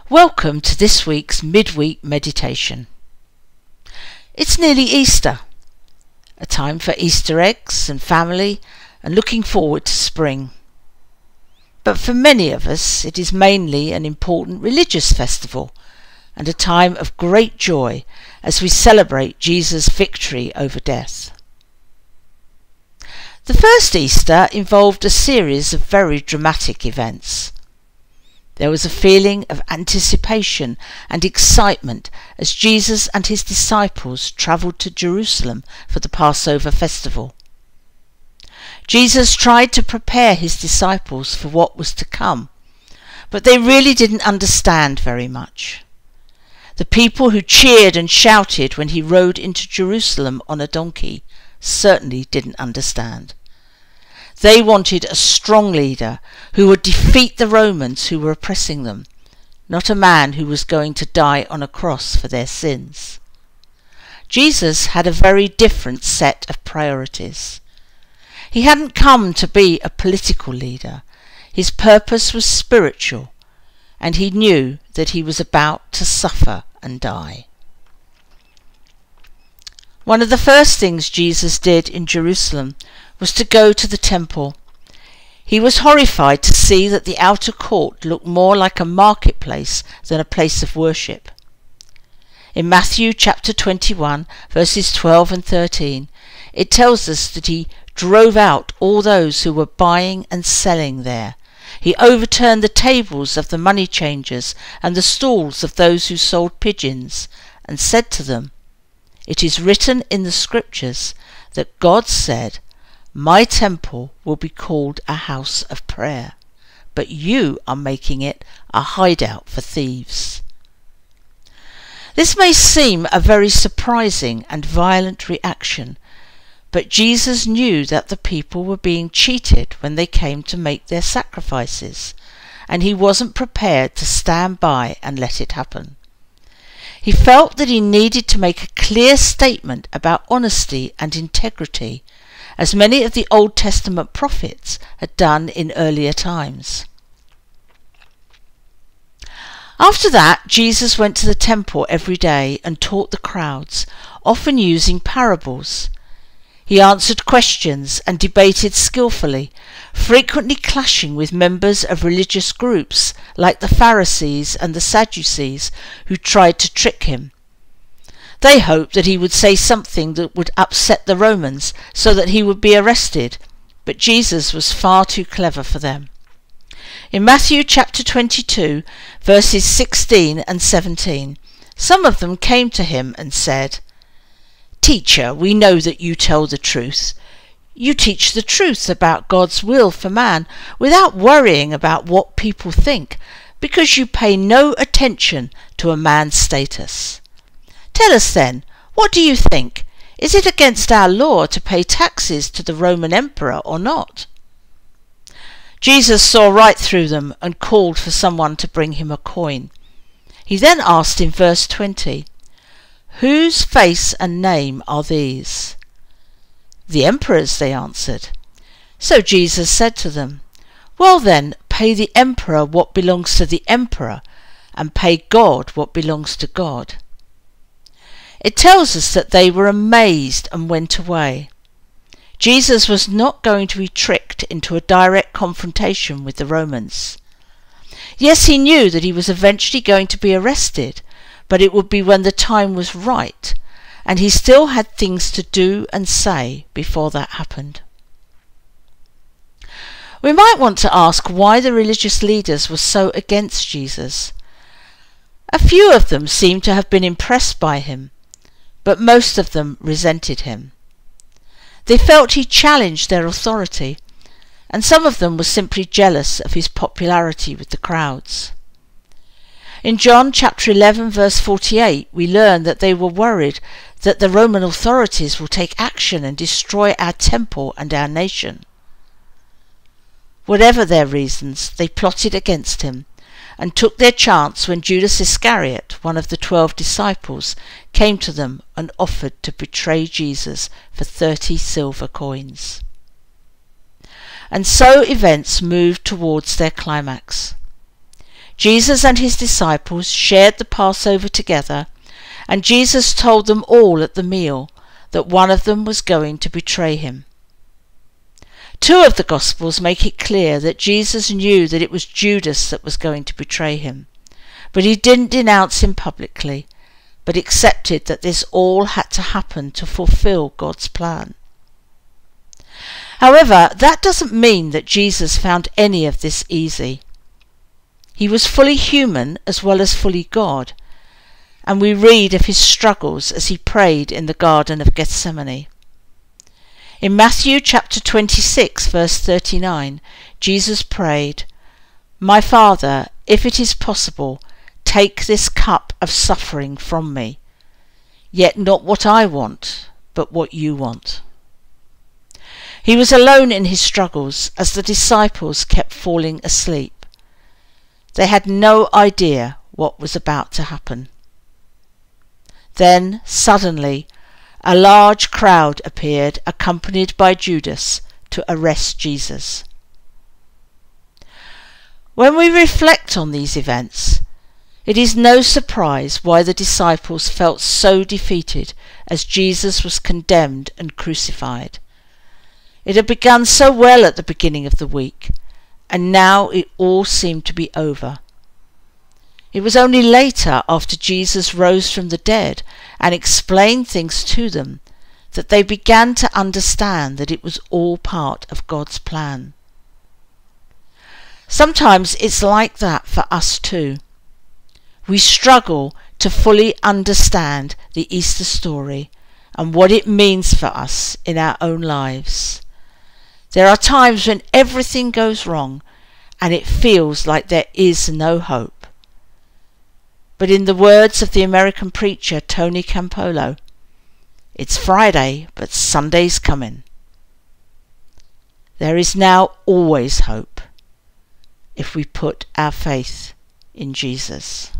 Welcome to this week's Midweek Meditation. It's nearly Easter, a time for Easter eggs and family and looking forward to spring. But for many of us it is mainly an important religious festival and a time of great joy as we celebrate Jesus' victory over death. The first Easter involved a series of very dramatic events. There was a feeling of anticipation and excitement as Jesus and his disciples travelled to Jerusalem for the Passover festival. Jesus tried to prepare his disciples for what was to come, but they really didn't understand very much. The people who cheered and shouted when he rode into Jerusalem on a donkey certainly didn't understand. They wanted a strong leader who would defeat the Romans who were oppressing them, not a man who was going to die on a cross for their sins. Jesus had a very different set of priorities. He hadn't come to be a political leader. His purpose was spiritual, and he knew that he was about to suffer and die. One of the first things Jesus did in Jerusalem was to go to the temple. He was horrified to see that the outer court looked more like a marketplace than a place of worship. In Matthew chapter 21, verses 12 and 13, it tells us that he drove out all those who were buying and selling there. He overturned the tables of the money changers and the stalls of those who sold pigeons, and said to them, "It is written in the scriptures that God said, 'My temple will be called a house of prayer,' but you are making it a hideout for thieves." This may seem a very surprising and violent reaction, but Jesus knew that the people were being cheated when they came to make their sacrifices, and he wasn't prepared to stand by and let it happen. He felt that he needed to make a clear statement about honesty and integrity, as many of the Old Testament prophets had done in earlier times. After that, Jesus went to the temple every day and taught the crowds, often using parables. He answered questions and debated skillfully, frequently clashing with members of religious groups like the Pharisees and the Sadducees who tried to trick him. They hoped that he would say something that would upset the Romans so that he would be arrested, but Jesus was far too clever for them. In Matthew chapter 22, verses 16 and 17, some of them came to him and said, "Teacher, we know that you tell the truth. You teach the truth about God's will for man without worrying about what people think, because you pay no attention to a man's status. Tell us then, what do you think? Is it against our law to pay taxes to the Roman emperor or not?" Jesus saw right through them and called for someone to bring him a coin. He then asked in verse 20, "Whose face and name are these?" "The emperor's," they answered. So Jesus said to them, "Well then, pay the emperor what belongs to the emperor, and pay God what belongs to God." It tells us that they were amazed and went away. Jesus was not going to be tricked into a direct confrontation with the Romans. Yes, he knew that he was eventually going to be arrested, but it would be when the time was right, and he still had things to do and say before that happened. We might want to ask why the religious leaders were so against Jesus. A few of them seemed to have been impressed by him, but most of them resented him. They felt he challenged their authority, and some of them were simply jealous of his popularity with the crowds. In John chapter 11 verse 48 we learn that they were worried that the Roman authorities will take action and destroy our temple and our nation. Whatever their reasons, they plotted against him and took their chance when Judas Iscariot, one of the 12 disciples, came to them and offered to betray Jesus for 30 silver coins. And so events moved towards their climax. Jesus and his disciples shared the Passover together, and Jesus told them all at the meal that one of them was going to betray him. Two of the Gospels make it clear that Jesus knew that it was Judas that was going to betray him, but he didn't denounce him publicly, but accepted that this all had to happen to fulfill God's plan. However, that doesn't mean that Jesus found any of this easy. He was fully human as well as fully God, and we read of his struggles as he prayed in the Garden of Gethsemane. In Matthew chapter 26 verse 39, Jesus prayed, "My Father, if it is possible, take this cup of suffering from me, yet not what I want, but what you want." He was alone in his struggles as the disciples kept falling asleep. They had no idea what was about to happen. Then, suddenly, a large crowd appeared, accompanied by Judas, to arrest Jesus. When we reflect on these events, it is no surprise why the disciples felt so defeated as Jesus was condemned and crucified. It had begun so well at the beginning of the week, and now it all seemed to be over. It was only later, after Jesus rose from the dead and explained things to them, that they began to understand that it was all part of God's plan. Sometimes it's like that for us too. We struggle to fully understand the Easter story and what it means for us in our own lives. There are times when everything goes wrong and it feels like there is no hope. But in the words of the American preacher Tony Campolo, it's Friday, but Sunday's coming. There is now always hope if we put our faith in Jesus.